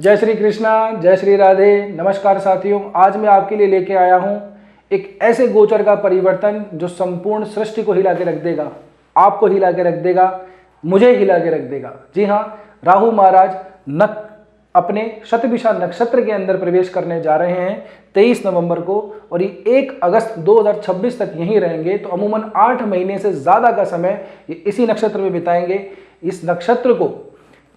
जय श्री कृष्णा, जय श्री राधे। नमस्कार साथियों, आज मैं आपके लिए लेके आया हूं एक ऐसे गोचर का परिवर्तन जो संपूर्ण सृष्टि को हिला के रख देगा, आपको हिला के रख देगा, मुझे हिला के रख देगा। जी हां, राहु महाराज अपने शतभिषा नक्षत्र के अंदर प्रवेश करने जा रहे हैं 23 नवंबर को और ये 1 अगस्त 2026 तक यहीं रहेंगे। तो अमूमन 8 महीने से ज़्यादा का समय ये इसी नक्षत्र में बिताएंगे। इस नक्षत्र को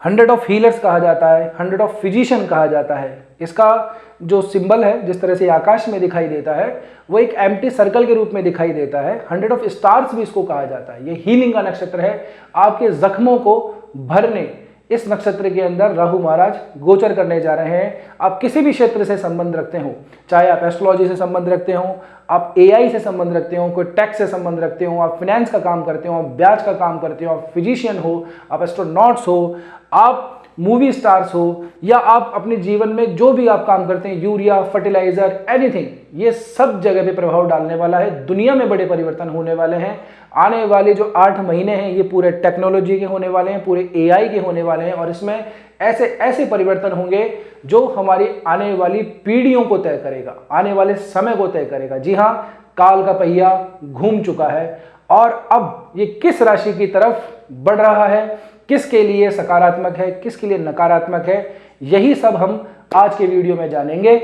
100 ऑफ हीलर्स कहा जाता है, 100 ऑफ फिजिशियन कहा जाता है। इसका जो सिंबल है, जिस तरह से आकाश में दिखाई देता है, वो एक एम्प्टी सर्कल के रूप में दिखाई देता है। 100 ऑफ स्टार्स भी इसको कहा जाता है। ये हीलिंग का नक्षत्र है। आपके जख्मों को भरने इस नक्षत्र के अंदर राहु महाराज गोचर करने जा रहे हैं। आप किसी भी क्षेत्र से संबंध रखते हो, चाहे आप एस्ट्रोलॉजी से संबंध रखते हो, आप एआई से संबंध रखते हो, कोई टैक्स से संबंध रखते हो, आप फाइनेंस का काम करते हो, आप ब्याज का काम करते हो, आप फिजिशियन हो, आप एस्ट्रोनॉट्स हो, आप मूवी स्टार्स हो, या आप अपने जीवन में जो भी आप काम करते हैं, यूरिया, फर्टिलाइजर, एनीथिंग, ये सब जगह पे प्रभाव डालने वाला है। दुनिया में बड़े परिवर्तन होने वाले हैं। आने वाले जो 8 महीने हैं ये पूरे टेक्नोलॉजी के होने वाले हैं, पूरे एआई के होने वाले हैं और इसमें ऐसे ऐसे परिवर्तन होंगे जो हमारी आने वाली पीढ़ियों को तय करेगा, आने वाले समय को तय करेगा। जी हाँ, काल का पहिया घूम चुका है और अब ये किस राशि की तरफ बढ़ रहा है, किसके लिए सकारात्मक है, किसके लिए नकारात्मक है, यही सब हम आज के वीडियो में जानेंगे।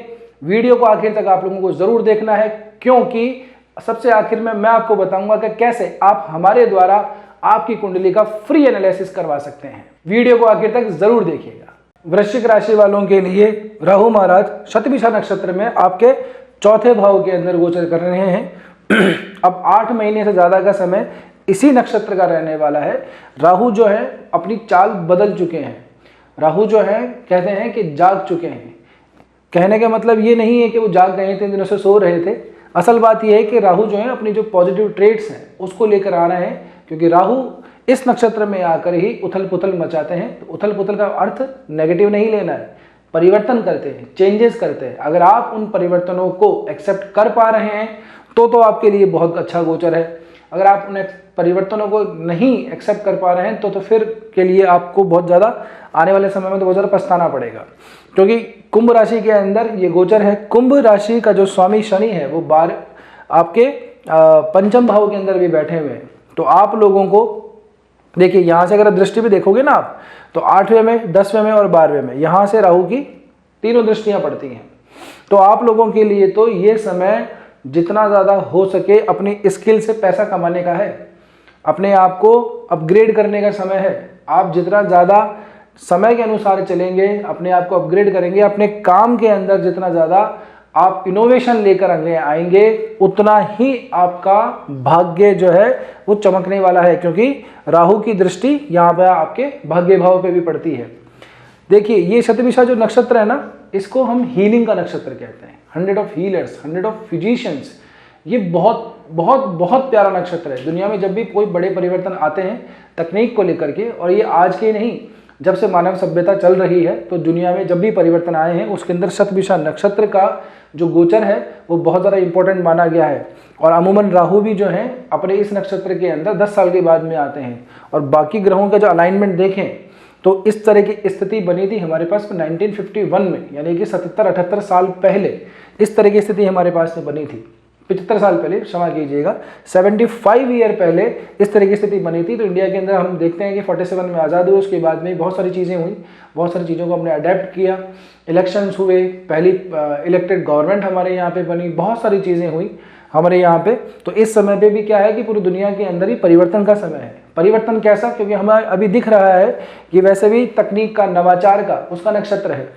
वीडियो को आखिर तक आप लोगों को जरूर देखना है, क्योंकि सबसे आखिर में मैं आपको बताऊंगा कि कैसे आप हमारे द्वारा आपकी कुंडली का फ्री एनालिसिस करवा सकते हैं। वीडियो को आखिर तक जरूर देखिएगा। वृश्चिक राशि वालों के लिए राहु महाराज शतभिषा नक्षत्र में आपके चौथे भाव के अंदर गोचर कर रहे हैं। अब 8 महीने से ज्यादा का समय इसी नक्षत्र का रहने वाला है। राहु जो है अपनी चाल बदल चुके हैं। राहु जो है कहते हैं कि जाग चुके हैं। कहने का मतलब ये नहीं है कि वो जाग गए थे, दिनों से सो रहे थे। असल बात यह है कि राहु जो है अपनी जो पॉजिटिव ट्रेड्स हैं उसको लेकर आ रहे हैं, क्योंकि राहु इस नक्षत्र में आकर ही उथल पुथल मचाते हैं। तो उथल पुथल का अर्थ नेगेटिव नहीं लेना है, परिवर्तन करते हैं, चेंजेस करते हैं। अगर आप उन परिवर्तनों को एक्सेप्ट कर पा रहे हैं तो आपके लिए बहुत अच्छा गोचर है। अगर आप उन परिवर्तनों को नहीं एक्सेप्ट कर पा रहे हैं तो फिर के लिए आपको बहुत ज़्यादा आने वाले समय में तो बहुत ज़्यादा पछताना पड़ेगा, क्योंकि कुंभ राशि के अंदर ये गोचर है। कुंभ राशि का जो स्वामी शनि है वो आपके पंचम भाव के अंदर भी बैठे हुए हैं। तो आप लोगों को देखिए, यहाँ से अगर दृष्टि भी देखोगे ना आप, तो 8वें में, 10वें में और 12वें में यहाँ से राहु की तीनों दृष्टियाँ पड़ती हैं। तो आप लोगों के लिए तो ये समय जितना ज़्यादा हो सके अपनी स्किल से पैसा कमाने का है, अपने आप को अपग्रेड करने का समय है। आप जितना ज़्यादा समय के अनुसार चलेंगे, अपने आप को अपग्रेड करेंगे, अपने काम के अंदर जितना ज़्यादा आप इनोवेशन लेकर आएंगे, उतना ही आपका भाग्य जो है वो चमकने वाला है, क्योंकि राहु की दृष्टि यहाँ पर आपके भाग्य भाव पे भी पड़ती है। देखिए, ये शतभिषा जो नक्षत्र है ना, इसको हम हीलिंग का नक्षत्र कहते हैं। 100 ऑफ हीलर्स, 100 ऑफ फिजिशियंस, ये बहुत बहुत बहुत प्यारा नक्षत्र है। दुनिया में जब भी कोई बड़े परिवर्तन आते हैं तकनीक को लेकर के, और ये आज के नहीं, जब से मानव सभ्यता चल रही है, तो दुनिया में जब भी परिवर्तन आए हैं उसके अंदर शतभिषा नक्षत्र का जो गोचर है वो बहुत ज़्यादा इंपॉर्टेंट माना गया है। और अमूमन राहु भी जो है अपने इस नक्षत्र के अंदर 10 साल के बाद में आते हैं। और बाकी ग्रहों का जो अलाइनमेंट देखें तो इस तरह की स्थिति बनी थी हमारे पास 1951 में, यानी कि 77-78 साल पहले इस तरह की स्थिति हमारे पास में बनी थी। 75 साल पहले, क्षमा कीजिएगा, 75 ईयर पहले इस तरह की स्थिति बनी थी। तो इंडिया के अंदर हम देखते हैं कि 47 में आज़ाद हुए, उसके बाद में बहुत सारी चीज़ें हुई, बहुत सारी चीज़ों को हमने अडेप्ट किया, इलेक्शंस हुए, पहली इलेक्टेड गवर्नमेंट हमारे यहाँ पे बनी, बहुत सारी चीज़ें हुई हमारे यहाँ पे। तो इस समय पे भी क्या है कि पूरी दुनिया के अंदर ही परिवर्तन का समय है। परिवर्तन कैसा? क्योंकि हमें अभी दिख रहा है कि वैसे भी तकनीक का, नवाचार का, उसका नक्षत्र है।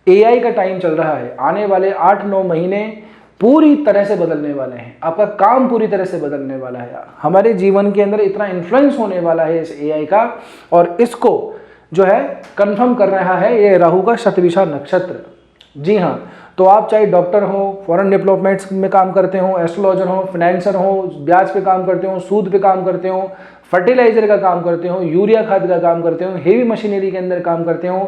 एआई का टाइम चल रहा है। आने वाले 8-9 महीने पूरी तरह से बदलने वाले हैं। आपका काम पूरी तरह से बदलने वाला है। हमारे जीवन के अंदर इतना इन्फ्लुएंस होने वाला है इस एआई का, और इसको जो है कंफर्म कर रहा है ये राहु का शतभिषा नक्षत्र। जी हाँ, तो आप चाहे डॉक्टर हो, फॉरेन डेवलपमेंट्स में काम करते हो, एस्ट्रोलॉजर हो, फाइनेंसर हो, ब्याज पे काम करते हो, सूद पे काम करते हो, फर्टिलाइजर का काम करते हो, यूरिया खाद का काम करते हो, हेवी मशीनरी के अंदर काम करते हो,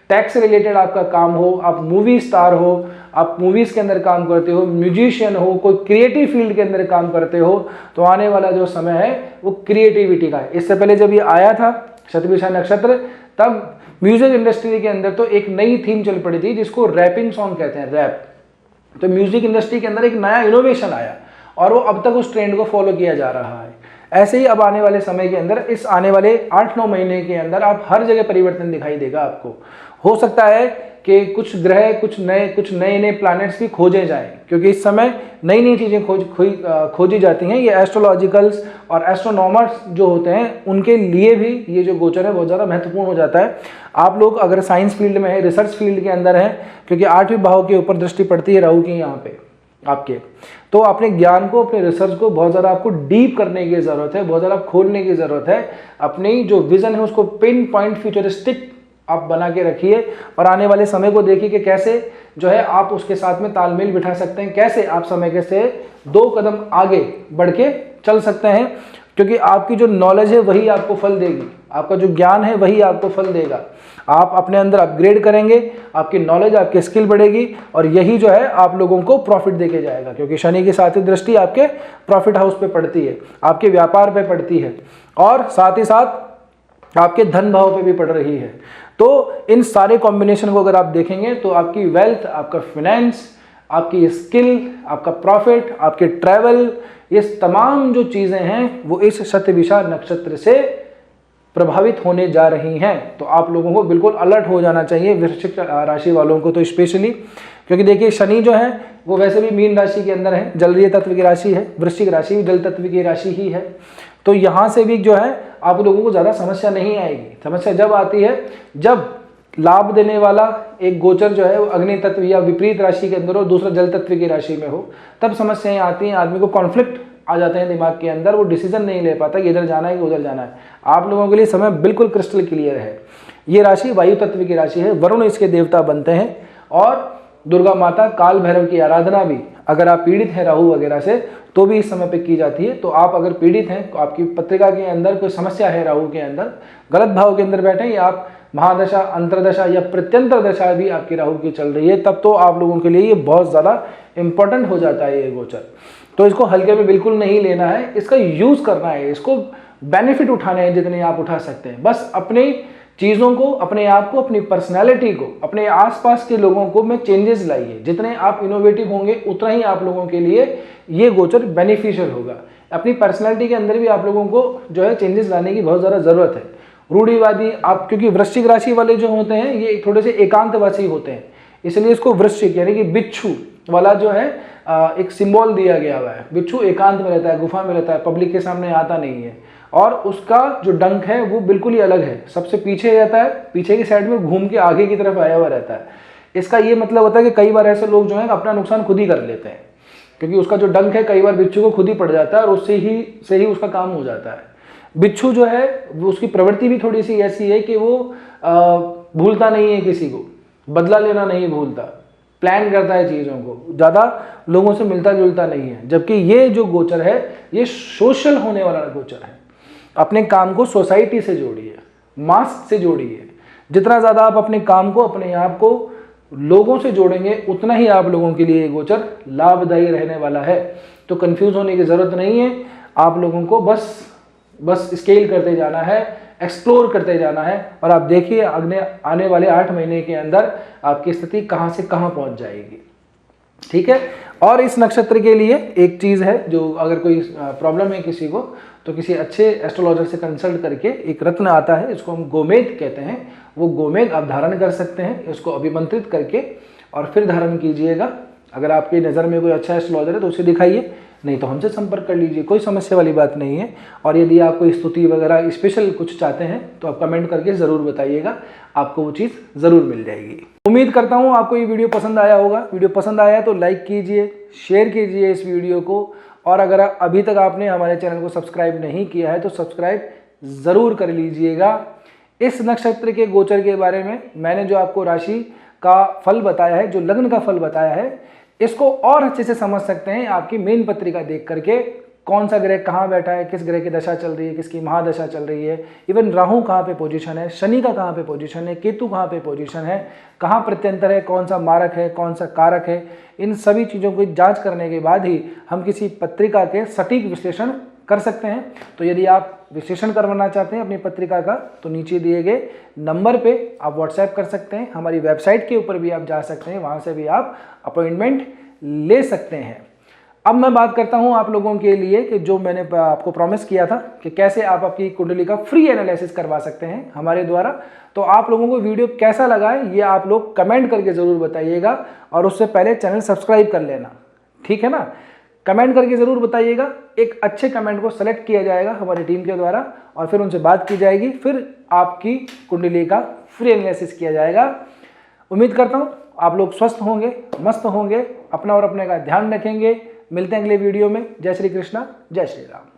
टैक्स रिलेटेड आपका काम हो, आप मूवी स्टार हो, आप मूवीज़ के अंदर काम करते हो, म्यूजिशियन हो, कोई क्रिएटिव फील्ड के अंदर काम करते हो, तो आने वाला जो समय है वो क्रिएटिविटी का है। इससे पहले जब ये आया था शतभिषा नक्षत्र, तब म्यूजिक इंडस्ट्री के अंदर तो एक नई थीम चल पड़ी थी जिसको रैपिंग सॉन्ग कहते हैं, रैप। तो म्यूजिक इंडस्ट्री के अंदर एक नया इनोवेशन आया और वो अब तक उस ट्रेंड को फॉलो किया जा रहा है। ऐसे ही अब आने वाले समय के अंदर, इस आने वाले 8-9 महीने के अंदर आप हर जगह परिवर्तन दिखाई देगा आपको। हो सकता है कि कुछ ग्रह, कुछ नए प्लैनेट्स भी खोजे जाएं, क्योंकि इस समय नई नई चीज़ें खोजी जाती हैं। ये एस्ट्रोलॉजिकल्स और एस्ट्रोनॉमर्स जो होते हैं उनके लिए भी ये जो गोचर है बहुत ज़्यादा महत्वपूर्ण हो जाता है। आप लोग अगर साइंस फील्ड में है, रिसर्च फील्ड के अंदर हैं, क्योंकि 8वें भाव के ऊपर दृष्टि पड़ती है राहु की यहाँ पे आपके, तो अपने ज्ञान को, अपने रिसर्च को बहुत ज़्यादा आपको डीप करने की ज़रूरत है, बहुत ज़्यादा खोलने की ज़रूरत है। अपनी जो विज़न है उसको पिन पॉइंट फ्यूचरिस्टिक आप बना के रखिए और आने वाले समय को देखिए कि कैसे जो है आप उसके साथ में तालमेल बिठा सकते हैं, कैसे आप समय के से 2 कदम आगे बढ़ के चल सकते हैं। क्योंकि आपकी जो नॉलेज है वही आपको फल देगी, आपका जो ज्ञान है वही आपको फल देगा। आप अपने अंदर अपग्रेड करेंगे, आपकी नॉलेज, आपकी स्किल बढ़ेगी और यही जो है आप लोगों को प्रॉफिट देके जाएगा। क्योंकि शनि की 7वीं दृष्टि आपके प्रॉफिट हाउस पे पड़ती है, आपके व्यापार पे पड़ती है और साथ ही साथ आपके धन भाव पे भी पड़ रही है। तो इन सारे कॉम्बिनेशन को अगर आप देखेंगे तो आपकी वेल्थ, आपका फिनेंस, आपकी स्किल, आपका प्रॉफिट, आपके ट्रैवल, ये तमाम जो चीज़ें हैं वो इस शतभिषा नक्षत्र से प्रभावित होने जा रही हैं। तो आप लोगों को बिल्कुल अलर्ट हो जाना चाहिए, वृश्चिक राशि वालों को तो स्पेशली। क्योंकि देखिए शनि जो है वो वैसे भी मीन राशि के अंदर है, जलीय तत्व की राशि है, वृश्चिक राशि भी जल तत्व की राशि ही है। तो यहाँ से भी जो है आप लोगों को ज़्यादा समस्या नहीं आएगी। समस्या जब आती है जब लाभ देने वाला एक गोचर जो है वो अग्नि तत्व या विपरीत राशि के अंदर हो, दूसरा जल तत्व की राशि में हो, तब समस्याएं आती हैं। आदमी को कॉन्फ्लिक्ट आ जाते हैं दिमाग के अंदर, वो डिसीजन नहीं ले पाता कि इधर जाना है कि उधर जाना है। आप लोगों के लिए समय बिल्कुल क्रिस्टल क्लियर है। ये राशि वायु तत्व की राशि है, वरुण इसके देवता बनते हैं और दुर्गा माता, काल भैरव की आराधना भी अगर आप पीड़ित हैं राहु वगैरह से तो भी इस समय पे की जाती है। तो आप अगर पीड़ित हैं, तो आपकी पत्रिका के अंदर कोई समस्या है, राहु के अंदर गलत भाव के अंदर बैठे या आप महादशा, अंतरदशा या प्रत्यंतर दशा भी आपकी राहु की चल रही है, तब तो आप लोगों के लिए ये बहुत ज़्यादा इंपॉर्टेंट हो जाता है ये गोचर। तो इसको हल्के में बिल्कुल नहीं लेना है, इसका यूज़ करना है, इसको बेनिफिट उठाने हैं जितने आप उठा सकते हैं। बस अपनी चीज़ों को, अपने आप को, अपनी पर्सनैलिटी को, अपने आसपास के लोगों को में चेंजेस लाइए। जितने आप इनोवेटिव होंगे उतना ही आप लोगों के लिए ये गोचर बेनिफिशियल होगा। अपनी पर्सनैलिटी के अंदर भी आप लोगों को जो है चेंजेस लाने की बहुत ज़्यादा ज़रूरत है। रूढ़िवादी आप, क्योंकि वृश्चिक राशि वाले जो होते हैं ये थोड़े से एकांतवासी होते हैं, इसलिए इसको वृश्चिक यानी कि बिच्छू वाला जो है एक सिंबल दिया गया हुआ है। बिच्छू एकांत में रहता है, गुफा में रहता है, पब्लिक के सामने आता नहीं है और उसका जो डंक है वो बिल्कुल ही अलग है, सबसे पीछे रहता है, पीछे की साइड में घूम के आगे की तरफ आया हुआ रहता है। इसका ये मतलब होता है कि कई बार ऐसे लोग जो है अपना नुकसान खुद ही कर लेते हैं, क्योंकि उसका जो डंक है कई बार बिच्छू को खुद ही पड़ जाता है और उससे ही उसका काम हो जाता है। बिच्छू जो है वो उसकी प्रवृत्ति भी थोड़ी सी ऐसी है कि वो भूलता नहीं है किसी को, बदला लेना नहीं भूलता, प्लान करता है चीज़ों को, ज़्यादा लोगों से मिलता जुलता नहीं है। जबकि ये जो गोचर है ये सोशल होने वाला गोचर है। अपने काम को सोसाइटी से जोड़िए, मास से जोड़िए। जितना ज़्यादा आप अपने काम को, अपने आप को लोगों से जोड़ेंगे उतना ही आप लोगों के लिए ये गोचर लाभदायी रहने वाला है। तो कंफ्यूज होने की ज़रूरत नहीं है, आप लोगों को बस स्केल करते जाना है, एक्सप्लोर करते जाना है और आप देखिए आने वाले 8 महीने के अंदर आपकी स्थिति कहाँ से कहाँ पहुँच जाएगी। ठीक है। और इस नक्षत्र के लिए एक चीज़ है, जो अगर कोई प्रॉब्लम है किसी को तो किसी अच्छे एस्ट्रोलॉजर से कंसल्ट करके एक रत्न आता है, इसको हम गोमेद कहते हैं, वो गोमेद आप धारण कर सकते हैं। इसको अभिमंत्रित करके और फिर धारण कीजिएगा। अगर आपकी नज़र में कोई अच्छा एस्ट्रोलॉजर है तो उसे दिखाइए, नहीं तो हमसे संपर्क कर लीजिए, कोई समस्या वाली बात नहीं है। और यदि आप कोई स्तुति वगैरह स्पेशल कुछ चाहते हैं तो आप कमेंट करके ज़रूर बताइएगा, आपको वो चीज़ ज़रूर मिल जाएगी। उम्मीद करता हूँ आपको ये वीडियो पसंद आया होगा। वीडियो पसंद आया तो लाइक कीजिए, शेयर कीजिए इस वीडियो को, और अगर अभी तक आपने हमारे चैनल को सब्सक्राइब नहीं किया है तो सब्सक्राइब ज़रूर कर लीजिएगा। इस नक्षत्र के गोचर के बारे में मैंने जो आपको राशि का फल बताया है, जो लग्न का फल बताया है, इसको और अच्छे से समझ सकते हैं आपकी मेन पत्रिका देख करके। कौन सा ग्रह कहाँ बैठा है, किस ग्रह की दशा चल रही है, किसकी महादशा चल रही है, इवन राहु कहाँ पे पोजीशन है, शनि का कहाँ पे पोजीशन है, केतु कहाँ पे पोजीशन है, कहाँ प्रत्यंतर है, कौन सा मारक है, कौन सा कारक है, इन सभी चीज़ों को जांच करने के बाद ही हम किसी पत्रिका के सटीक विश्लेषण कर सकते हैं। तो यदि आप विश्लेषण करवाना चाहते हैं अपनी पत्रिका का तो नीचे दिए गए नंबर पे आप व्हाट्सएप कर सकते हैं। हमारी वेबसाइट के ऊपर भी आप जा सकते हैं, वहाँ से भी आप अपॉइंटमेंट ले सकते हैं। अब मैं बात करता हूं आप लोगों के लिए कि जो मैंने आपको प्रॉमिस किया था कि कैसे आप आपकी कुंडली का फ्री एनालिसिस करवा सकते हैं हमारे द्वारा। तो आप लोगों को वीडियो कैसा लगा है ये आप लोग कमेंट करके ज़रूर बताइएगा, और उससे पहले चैनल सब्सक्राइब कर लेना, ठीक है ना। कमेंट करके ज़रूर बताइएगा, एक अच्छे कमेंट को सेलेक्ट किया जाएगा हमारी टीम के द्वारा और फिर उनसे बात की जाएगी, फिर आपकी कुंडली का फ्री एनालिसिस किया जाएगा। उम्मीद करता हूँ आप लोग स्वस्थ होंगे, मस्त होंगे, अपना और अपने का ध्यान रखेंगे। मिलते हैं अगले वीडियो में। जय श्री कृष्णा, जय श्री राम।